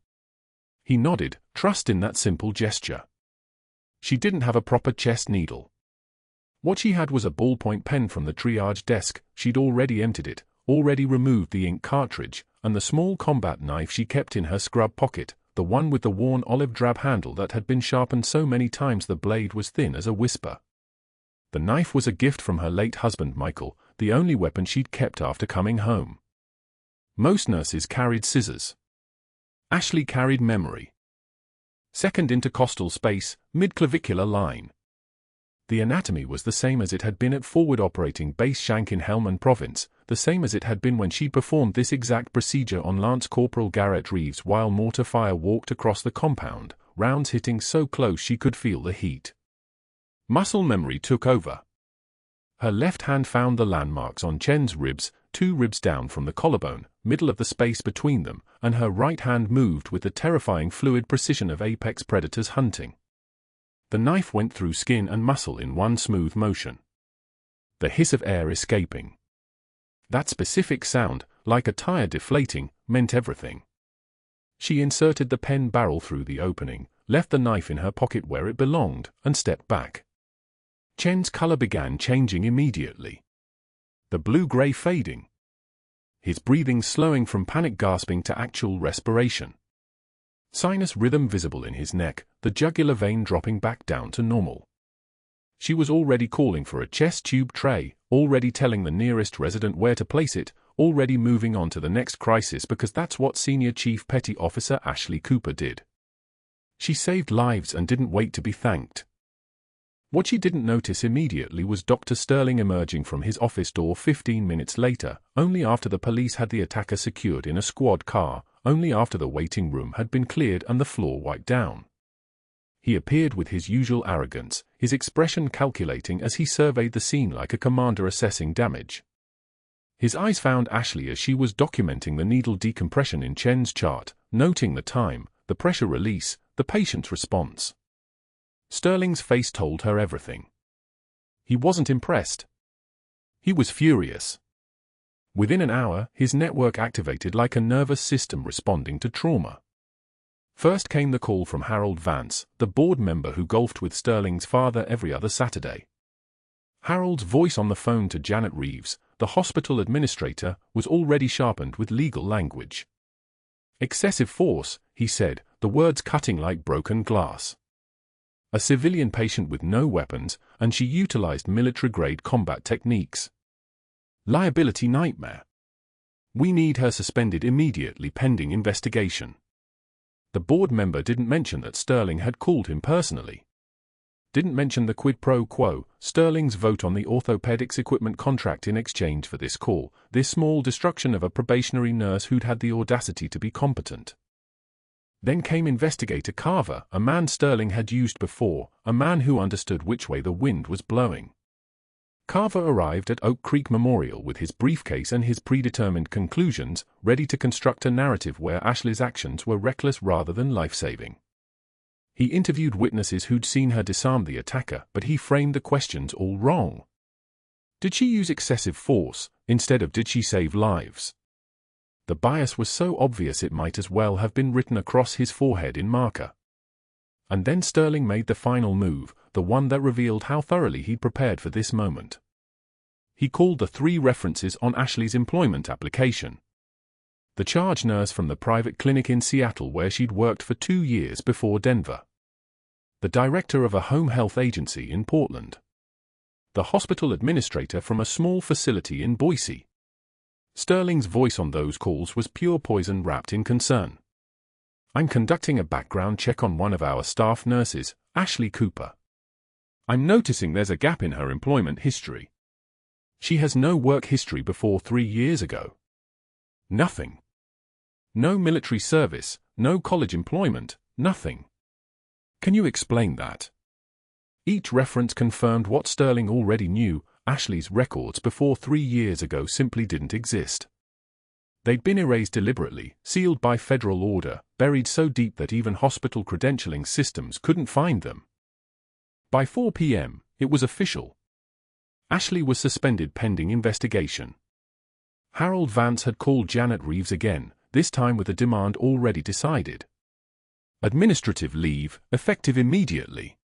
He nodded, trust in that simple gesture. She didn't have a proper chest needle. What she had was a ballpoint pen from the triage desk. She'd already emptied it, already removed the ink cartridge, and the small combat knife she kept in her scrub pocket, the one with the worn olive drab handle that had been sharpened so many times the blade was thin as a whisper. The knife was a gift from her late husband Michael, the only weapon she'd kept after coming home. Most nurses carried scissors. Ashley carried memory. Second intercostal space, mid-clavicular line. The anatomy was the same as it had been at Forward Operating Base Shank in Helmand Province, the same as it had been when she performed this exact procedure on Lance Corporal Garrett Reeves while mortar fire walked across the compound, rounds hitting so close she could feel the heat. Muscle memory took over. Her left hand found the landmarks on Chen's ribs, 2 ribs down from the collarbone, middle of the space between them, and her right hand moved with the terrifying fluid precision of apex predators hunting. The knife went through skin and muscle in one smooth motion. The hiss of air escaping. That specific sound, like a tire deflating, meant everything. She inserted the pen barrel through the opening, left the knife in her pocket where it belonged, and stepped back. Chen's color began changing immediately. The blue-gray fading. His breathing slowing from panic gasping to actual respiration. Sinus rhythm visible in his neck, the jugular vein dropping back down to normal. She was already calling for a chest tube tray, already telling the nearest resident where to place it, already moving on to the next crisis because that's what Senior Chief Petty Officer Ashley Cooper did. She saved lives and didn't wait to be thanked. What she didn't notice immediately was Dr. Sterling emerging from his office door 15 minutes later, only after the police had the attacker secured in a squad car, only after the waiting room had been cleared and the floor wiped down. He appeared with his usual arrogance, his expression calculating as he surveyed the scene like a commander assessing damage. His eyes found Ashley as she was documenting the needle decompression in Chen's chart, noting the time, the pressure release, the patient's response. Sterling's face told her everything. He wasn't impressed. He was furious. Within an hour, his network activated like a nervous system responding to trauma. First came the call from Harold Vance, the board member who golfed with Sterling's father every other Saturday. Harold's voice on the phone to Janet Reeves, the hospital administrator, was already sharpened with legal language. Excessive force, he said, the words cutting like broken glass. A civilian patient with no weapons, and she utilized military-grade combat techniques. Liability nightmare. We need her suspended immediately pending investigation. The board member didn't mention that Sterling had called him personally. Didn't mention the quid pro quo, Sterling's vote on the orthopedics equipment contract in exchange for this call, this small destruction of a probationary nurse who'd had the audacity to be competent. Then came Investigator Carver, a man Sterling had used before, a man who understood which way the wind was blowing. Carver arrived at Oak Creek Memorial with his briefcase and his predetermined conclusions, ready to construct a narrative where Ashley's actions were reckless rather than life-saving. He interviewed witnesses who'd seen her disarm the attacker, but he framed the questions all wrong. Did she use excessive force, instead of did she save lives? The bias was so obvious it might as well have been written across his forehead in marker. And then Sterling made the final move, the one that revealed how thoroughly he'd prepared for this moment. He called the 3 references on Ashley's employment application. The charge nurse from the private clinic in Seattle where she'd worked for 2 years before Denver. The director of a home health agency in Portland. The hospital administrator from a small facility in Boise. Sterling's voice on those calls was pure poison wrapped in concern. I'm conducting a background check on one of our staff nurses, Ashley Cooper. I'm noticing there's a gap in her employment history. She has no work history before 3 years ago. Nothing. No military service, no college employment, nothing. Can you explain that? Each reference confirmed what Sterling already knew. Ashley's records before 3 years ago simply didn't exist. They'd been erased deliberately, sealed by federal order, buried so deep that even hospital credentialing systems couldn't find them. By 4 p.m., it was official. Ashley was suspended pending investigation. Harold Vance had called Janet Reeves again, this time with a demand already decided. Administrative leave, effective immediately.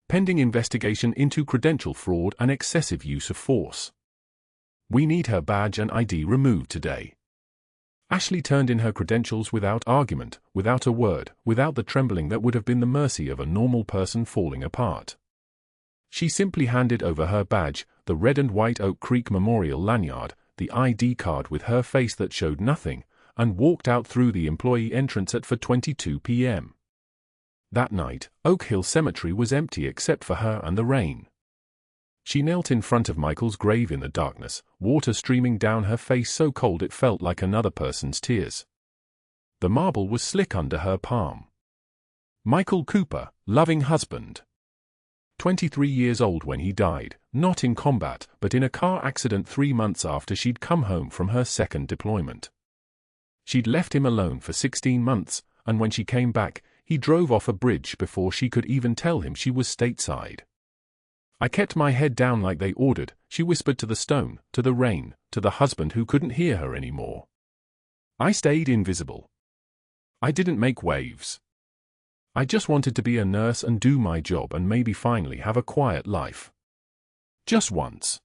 Pending investigation into credential fraud and excessive use of force. We need her badge and ID removed today. Ashley turned in her credentials without argument, without a word, without the trembling that would have been the mercy of a normal person falling apart. She simply handed over her badge, the red and white Oak Creek Memorial lanyard, the ID card with her face that showed nothing, and walked out through the employee entrance at 4:22 p.m. That night, Oak Hill Cemetery was empty except for her and the rain. She knelt in front of Michael's grave in the darkness, water streaming down her face so cold it felt like another person's tears. The marble was slick under her palm. Michael Cooper, loving husband. 23 years old when he died, not in combat, but in a car accident 3 months after she'd come home from her second deployment. She'd left him alone for 16 months, and when she came back, he drove off a bridge before she could even tell him she was stateside. I kept my head down like they ordered, she whispered to the stone, to the rain, to the husband who couldn't hear her anymore. I stayed invisible. I didn't make waves. I just wanted to be a nurse and do my job and maybe finally have a quiet life. Just once.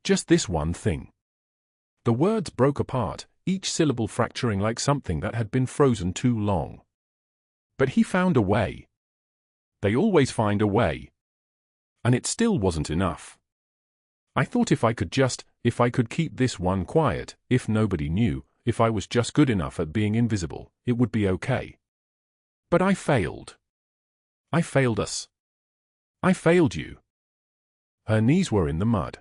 Just this one thing. The words broke apart, each syllable fracturing like something that had been frozen too long. But he found a way. They always find a way. And it still wasn't enough. I thought if I could keep this one quiet, if nobody knew, if I was just good enough at being invisible, it would be okay. But I failed. I failed us. I failed you. Her knees were in the mud.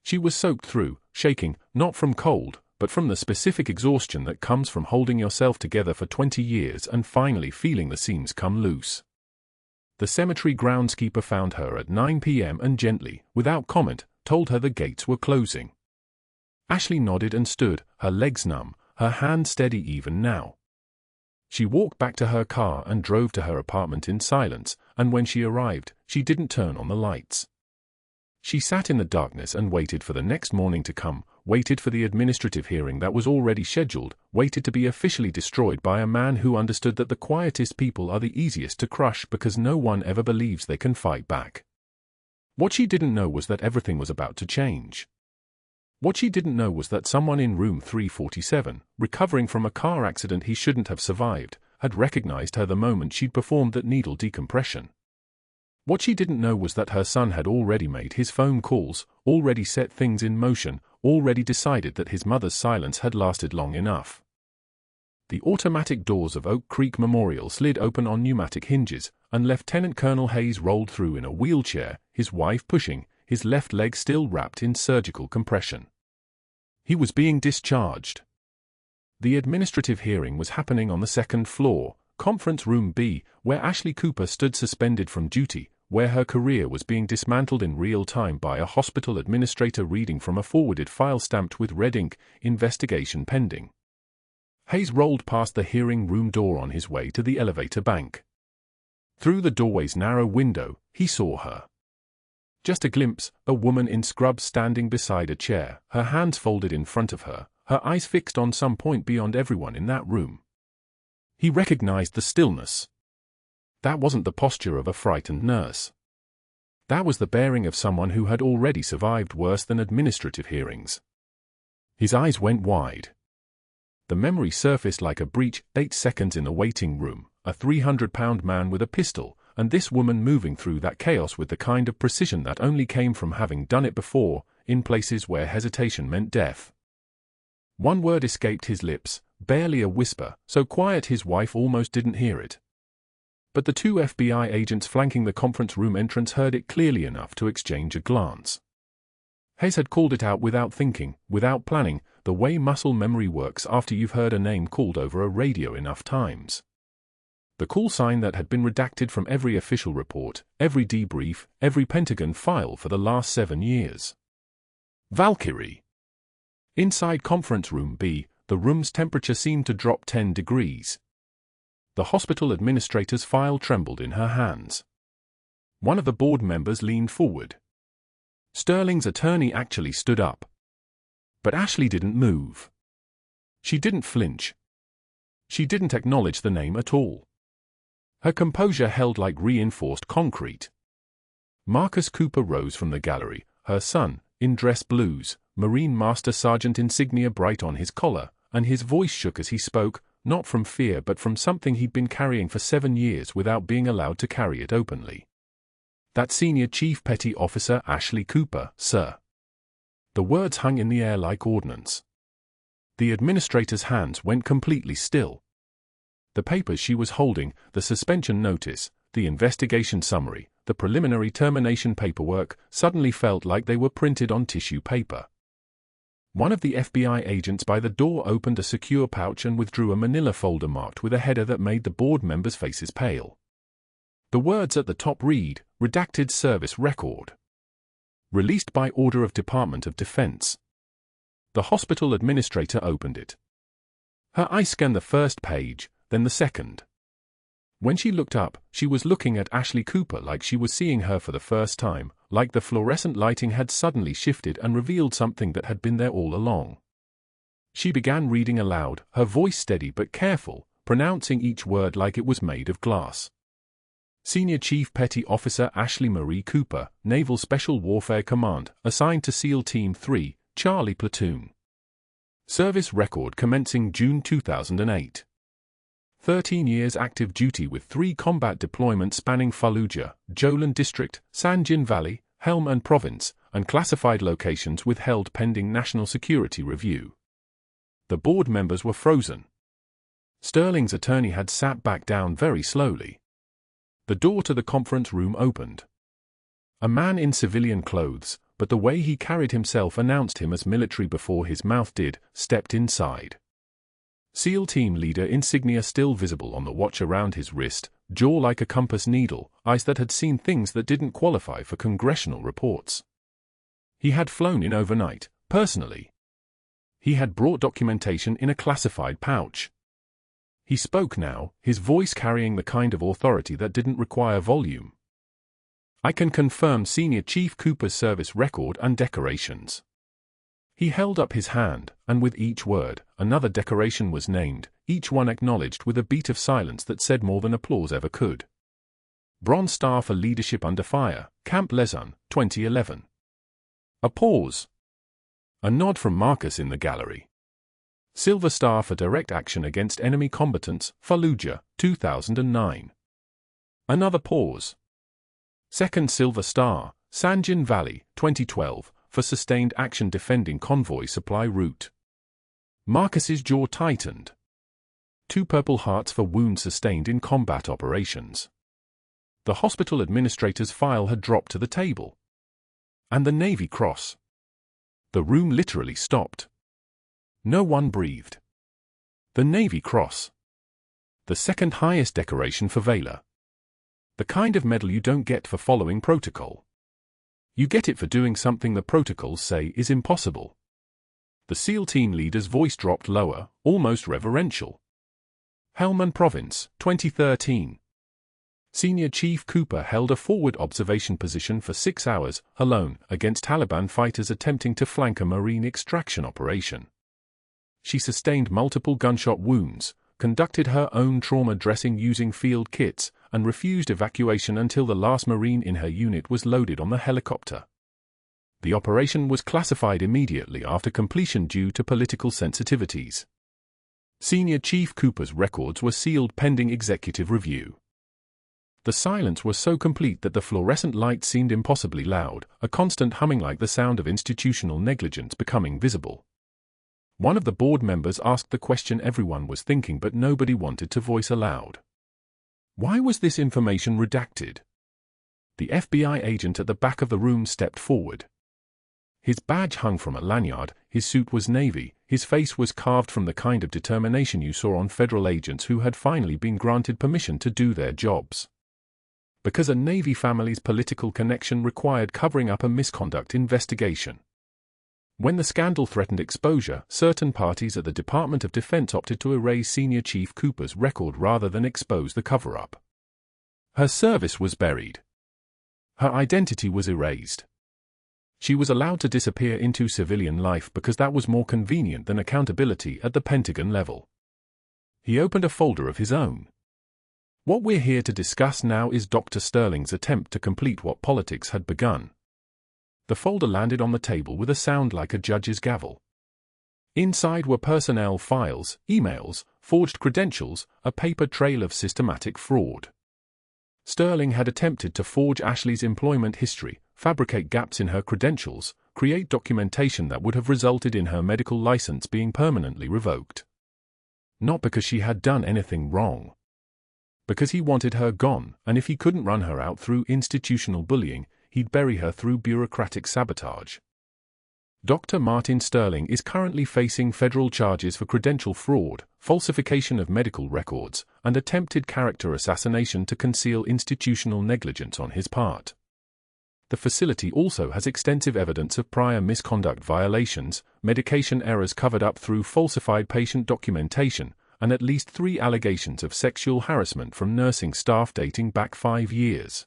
She was soaked through, shaking, not from cold, but from the specific exhaustion that comes from holding yourself together for 20 years and finally feeling the seams come loose. The cemetery groundskeeper found her at 9 p.m. and gently, without comment, told her the gates were closing. Ashley nodded and stood, her legs numb, her hand steady even now. She walked back to her car and drove to her apartment in silence, and when she arrived, she didn't turn on the lights. She sat in the darkness and waited for the next morning to come, waited for the administrative hearing that was already scheduled, waited to be officially destroyed by a man who understood that the quietest people are the easiest to crush because no one ever believes they can fight back. What she didn't know was that everything was about to change. What she didn't know was that someone in room 347, recovering from a car accident he shouldn't have survived, had recognized her the moment she'd performed that needle decompression. What she didn't know was that her son had already made his phone calls, already set things in motion, already decided that his mother's silence had lasted long enough. The automatic doors of Oak Creek Memorial slid open on pneumatic hinges, and Lieutenant Colonel Hayes rolled through in a wheelchair, his wife pushing, his left leg still wrapped in surgical compression. He was being discharged. The administrative hearing was happening on the second floor, Conference Room B, where Ashley Cooper stood suspended from duty, where her career was being dismantled in real time by a hospital administrator reading from a forwarded file stamped with red ink, investigation pending. Hayes rolled past the hearing room door on his way to the elevator bank. Through the doorway's narrow window, he saw her. Just a glimpse, a woman in scrubs standing beside a chair, her hands folded in front of her, her eyes fixed on some point beyond everyone in that room. He recognized the stillness. That wasn't the posture of a frightened nurse. That was the bearing of someone who had already survived worse than administrative hearings. His eyes went wide. The memory surfaced like a breach, 8 seconds in the waiting room, a 300-pound man with a pistol, and this woman moving through that chaos with the kind of precision that only came from having done it before, in places where hesitation meant death. One word escaped his lips, barely a whisper, so quiet his wife almost didn't hear it. But the 2 FBI agents flanking the conference room entrance heard it clearly enough to exchange a glance. Hayes had called it out without thinking, without planning, the way muscle memory works after you've heard a name called over a radio enough times. The call sign that had been redacted from every official report, every debrief, every Pentagon file for the last 7 years. Valkyrie. Inside Conference Room B, the room's temperature seemed to drop 10 degrees. The hospital administrator's file trembled in her hands. One of the board members leaned forward. Sterling's attorney actually stood up. But Ashley didn't move. She didn't flinch. She didn't acknowledge the name at all. Her composure held like reinforced concrete. Marcus Cooper rose from the gallery, her son, in dress blues, Marine Master Sergeant insignia bright on his collar, and his voice shook as he spoke, not from fear but from something he'd been carrying for 7 years without being allowed to carry it openly. That Senior Chief Petty Officer Ashley Cooper, sir. The words hung in the air like ordnance. The administrator's hands went completely still. The papers she was holding, the suspension notice, the investigation summary, the preliminary termination paperwork, suddenly felt like they were printed on tissue paper. One of the FBI agents by the door opened a secure pouch and withdrew a manila folder marked with a header that made the board members' faces pale. The words at the top read, Redacted Service Record. Released by order of Department of Defense. The hospital administrator opened it. Her eye scanned the first page, then the second. When she looked up, she was looking at Ashley Cooper like she was seeing her for the first time, like the fluorescent lighting had suddenly shifted and revealed something that had been there all along. She began reading aloud, her voice steady but careful, pronouncing each word like it was made of glass. Senior Chief Petty Officer Ashley Marie Cooper, Naval Special Warfare Command, assigned to SEAL Team 3, Charlie Platoon. Service record commencing June 2008. 13 years active duty with 3 combat deployments spanning Fallujah, Jolan District, Sanjin Valley, Helm and Province, and classified locations withheld pending national security review. The board members were frozen. Sterling's attorney had sat back down very slowly. The door to the conference room opened. A man in civilian clothes, but the way he carried himself announced him as military before his mouth did, stepped inside. SEAL team leader insignia still visible on the watch around his wrist, jaw like a compass needle, eyes that had seen things that didn't qualify for congressional reports. He had flown in overnight, personally. He had brought documentation in a classified pouch. He spoke now, his voice carrying the kind of authority that didn't require volume. I can confirm Senior Chief Cooper's service record and decorations. He held up his hand, and with each word, another decoration was named, each one acknowledged with a beat of silence that said more than applause ever could. Bronze Star for Leadership Under Fire, Camp Lezun, 2011. A pause. A nod from Marcus in the gallery. Silver Star for Direct Action Against Enemy Combatants, Fallujah, 2009. Another pause. Second Silver Star, Sanjin Valley, 2012, for Sustained Action Defending Convoy Supply Route. Marcus's jaw tightened. 2 Purple Hearts for wounds sustained in combat operations. The hospital administrator's file had dropped to the table. And the Navy Cross. The room literally stopped. No one breathed. The Navy Cross. The second highest decoration for valor. The kind of medal you don't get for following protocol. You get it for doing something the protocols say is impossible. The SEAL team leader's voice dropped lower, almost reverential. Helmand Province, 2013. Senior Chief Cooper held a forward observation position for 6 hours, alone, against Taliban fighters attempting to flank a marine extraction operation. She sustained multiple gunshot wounds, conducted her own trauma dressing using field kits, and refused evacuation until the last Marine in her unit was loaded on the helicopter. The operation was classified immediately after completion due to political sensitivities. Senior Chief Cooper's records were sealed pending executive review. The silence was so complete that the fluorescent light seemed impossibly loud, a constant humming like the sound of institutional negligence becoming visible. One of the board members asked the question everyone was thinking but nobody wanted to voice aloud. Why was this information redacted? The FBI agent at the back of the room stepped forward. His badge hung from a lanyard, his suit was navy, his face was carved from the kind of determination you saw on federal agents who had finally been granted permission to do their jobs. Because a Navy family's political connection required covering up a misconduct investigation. When the scandal threatened exposure, certain parties at the Department of Defense opted to erase Senior Chief Cooper's record rather than expose the cover-up. Her service was buried. Her identity was erased. She was allowed to disappear into civilian life because that was more convenient than accountability at the Pentagon level. He opened a folder of his own. What we're here to discuss now is Dr. Sterling's attempt to complete what politics had begun. The folder landed on the table with a sound like a judge's gavel. Inside were personnel files, emails, forged credentials, a paper trail of systematic fraud. Sterling had attempted to forge Ashley's employment history, fabricate gaps in her credentials, create documentation that would have resulted in her medical license being permanently revoked. Not because she had done anything wrong. Because he wanted her gone, and if he couldn't run her out through institutional bullying, he'd bury her through bureaucratic sabotage. Dr. Martin Sterling is currently facing federal charges for credential fraud, falsification of medical records, and attempted character assassination to conceal institutional negligence on his part. The facility also has extensive evidence of prior misconduct violations, medication errors covered up through falsified patient documentation, and at least 3 allegations of sexual harassment from nursing staff dating back 5 years.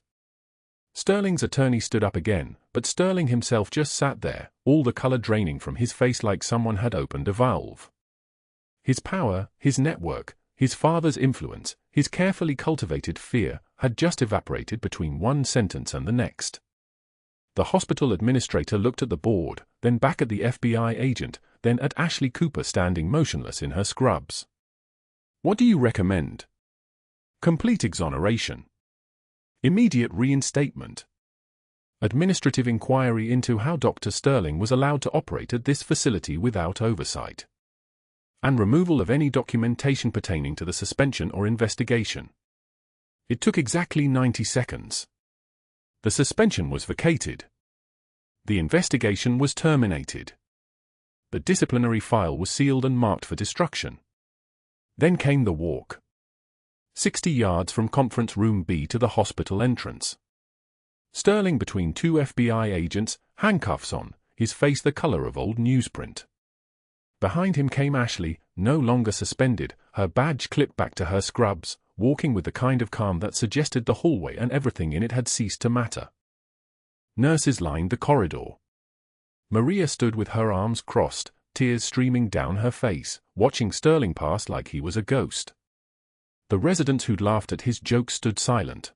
Sterling's attorney stood up again, but Sterling himself just sat there, all the color draining from his face like someone had opened a valve. His power, his network, his father's influence, his carefully cultivated fear, had just evaporated between one sentence and the next. The hospital administrator looked at the board, then back at the FBI agent, then at Ashley Cooper standing motionless in her scrubs. What do you recommend? Complete exoneration. Immediate reinstatement. Administrative inquiry into how Dr. Sterling was allowed to operate at this facility without oversight. And removal of any documentation pertaining to the suspension or investigation. It took exactly 90 seconds. The suspension was vacated. The investigation was terminated. The disciplinary file was sealed and marked for destruction. Then came the walk. 60 yards from conference room B to the hospital entrance. Sterling between two FBI agents, handcuffs on, his face the color of old newsprint. Behind him came Ashley, no longer suspended, her badge clipped back to her scrubs, walking with the kind of calm that suggested the hallway and everything in it had ceased to matter. Nurses lined the corridor. Maria stood with her arms crossed, tears streaming down her face, watching Sterling pass like he was a ghost. The residents who'd laughed at his jokes stood silent.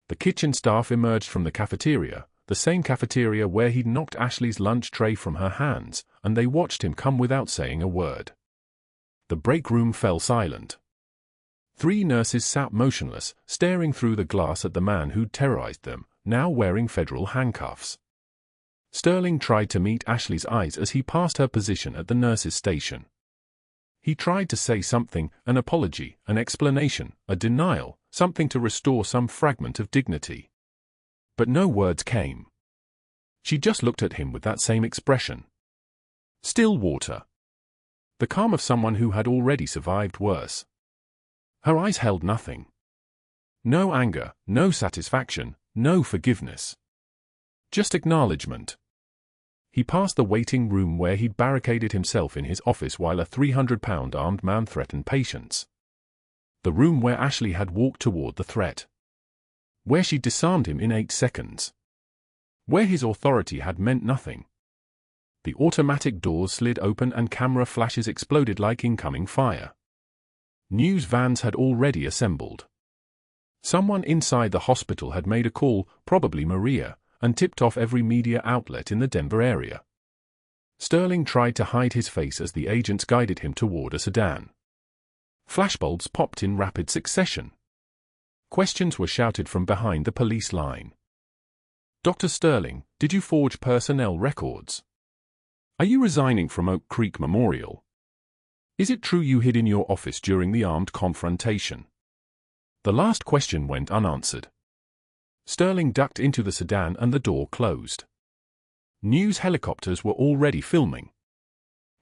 The kitchen staff emerged from the cafeteria, the same cafeteria where he'd knocked Ashley's lunch tray from her hands, and they watched him come without saying a word. The break room fell silent. 3 nurses sat motionless, staring through the glass at the man who'd terrorized them, now wearing federal handcuffs. Sterling tried to meet Ashley's eyes as he passed her position at the nurses' station. He tried to say something, an apology, an explanation, a denial, something to restore some fragment of dignity. But no words came. She just looked at him with that same expression. Still water. The calm of someone who had already survived worse. Her eyes held nothing. No anger, no satisfaction, no forgiveness. Just acknowledgement. He passed the waiting room where he'd barricaded himself in his office while a 300-pound armed man threatened patients. The room where Ashley had walked toward the threat. Where she disarmed him in 8 seconds. Where his authority had meant nothing. The automatic doors slid open and camera flashes exploded like incoming fire. News vans had already assembled. Someone inside the hospital had made a call, probably Maria, and tipped off every media outlet in the Denver area. Sterling tried to hide his face as the agents guided him toward a sedan. Flashbulbs popped in rapid succession. Questions were shouted from behind the police line. Dr. Sterling, did you forge personnel records? Are you resigning from Oak Creek Memorial? Is it true you hid in your office during the armed confrontation? The last question went unanswered. Sterling ducked into the sedan and the door closed. News helicopters were already filming.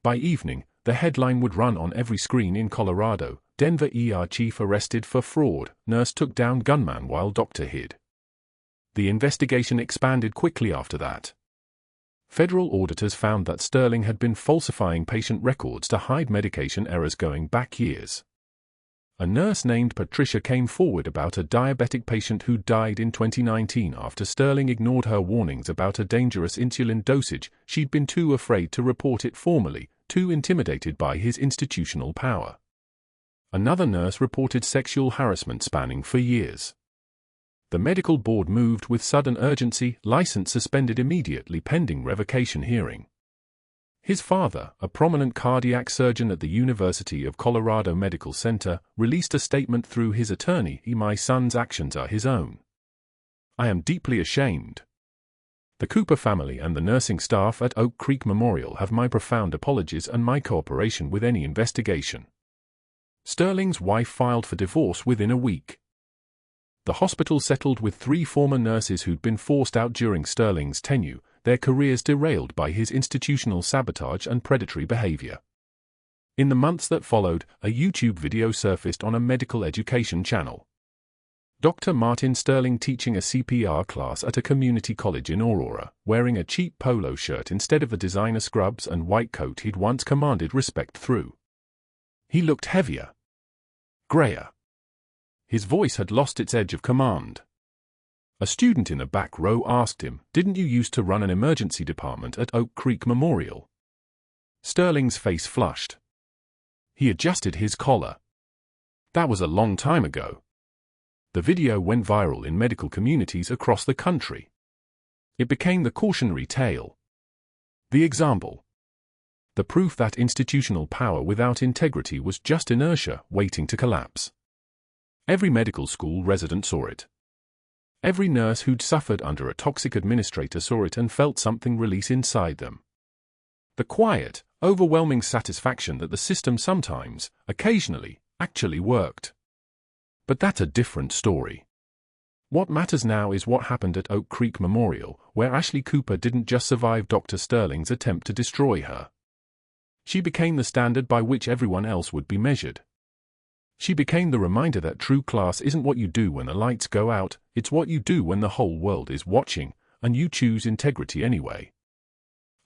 By evening, the headline would run on every screen in Colorado: Denver ER chief arrested for fraud, nurse took down gunman while doctor hid. The investigation expanded quickly after that. Federal auditors found that Sterling had been falsifying patient records to hide medication errors going back years. A nurse named Patricia came forward about a diabetic patient who died in 2019 after Sterling ignored her warnings about a dangerous insulin dosage. She'd been too afraid to report it formally, too intimidated by his institutional power. Another nurse reported sexual harassment spanning for years. The medical board moved with sudden urgency, license suspended immediately pending revocation hearing. His father, a prominent cardiac surgeon at the University of Colorado Medical Center, released a statement through his attorney: "My son's actions are his own. I am deeply ashamed. The Cooper family and the nursing staff at Oak Creek Memorial have my profound apologies and my cooperation with any investigation." Sterling's wife filed for divorce within a week. The hospital settled with 3 former nurses who'd been forced out during Sterling's tenure, their careers derailed by his institutional sabotage and predatory behavior. In the months that followed, a YouTube video surfaced on a medical education channel. Dr. Martin Sterling teaching a CPR class at a community college in Aurora, wearing a cheap polo shirt instead of the designer scrubs and white coat he'd once commanded respect through. He looked heavier. Grayer. His voice had lost its edge of command. A student in a back row asked him, "Didn't you used to run an emergency department at Oak Creek Memorial?" Sterling's face flushed. He adjusted his collar. "That was a long time ago." The video went viral in medical communities across the country. It became the cautionary tale. The example. The proof that institutional power without integrity was just inertia waiting to collapse. Every medical school resident saw it. Every nurse who'd suffered under a toxic administrator saw it and felt something release inside them. The quiet, overwhelming satisfaction that the system sometimes, occasionally, actually worked. But that's a different story. What matters now is what happened at Oak Creek Memorial, where Ashley Cooper didn't just survive Dr. Sterling's attempt to destroy her. She became the standard by which everyone else would be measured. She became the reminder that true class isn't what you do when the lights go out, it's what you do when the whole world is watching, and you choose integrity anyway.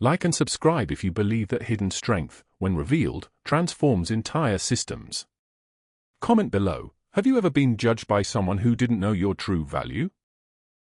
Like and subscribe if you believe that hidden strength, when revealed, transforms entire systems. Comment below, have you ever been judged by someone who didn't know your true value?